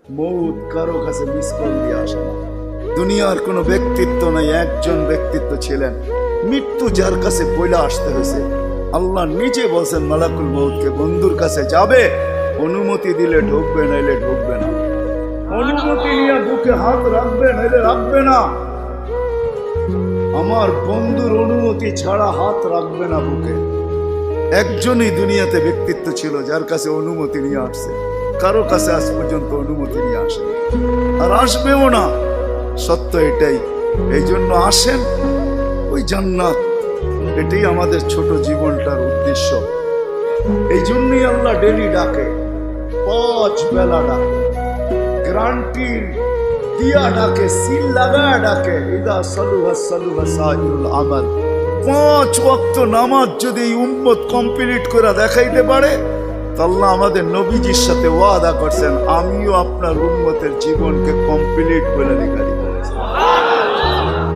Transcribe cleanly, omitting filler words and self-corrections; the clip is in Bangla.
মৌত কারো কাছে মিস কল দিয়ে আসে না। দুনিয়ার কোনো ব্যক্তিত্ব নাই, একজন ব্যক্তিত্ব ছিলেন, মৃত্যু যার কাছে বইলা আসতে হয়েছে। আল্লাহ নিজে বলছেন মালাকুল মৌতকে, বন্ধুর কাছে যাবে, অনুমতি দিলে ঢুকবে, নাইলে ঢুকবে না। অনুমতি নিয়ে বুকে হাত রাখবে, নাইলে রাখবে না। আমার বন্ধুর অনুমতি ছাড়া হাত রাখবে না বুকে। একজনই দুনিয়াতে ব্যক্তিত্ব ছিল যার কাছে অনুমতি নিয়ে আসছে, কারো কাছে আজ পর্যন্ত অনুমতি নিয়ে আসে আর আসবেও না। সত্য এটাই। এই জন্য আসেন, ওই জান্নাত, এটাই আমাদের ছোট জীবনটার উদ্দেশ্য। এই জন্যই আল্লাহ ডেলি ডাকে, 5 বেলা ডাকে, গ্যারান্টি দিয়া ডাকে, সিল লাগা ডাকে। ইদা সালুহা সালুহা সাইরুল আমাল। 5 ওয়াক্ত নামাজ যদি এই উম্মত কমপ্লিট করে দেখাইতে পারে, আল্লাহ আমাদের নবীজির সাথে ওয়াদা করছেন, আমিও আপনার উম্মতের জীবনকে কমপ্লিট করে দেখাই।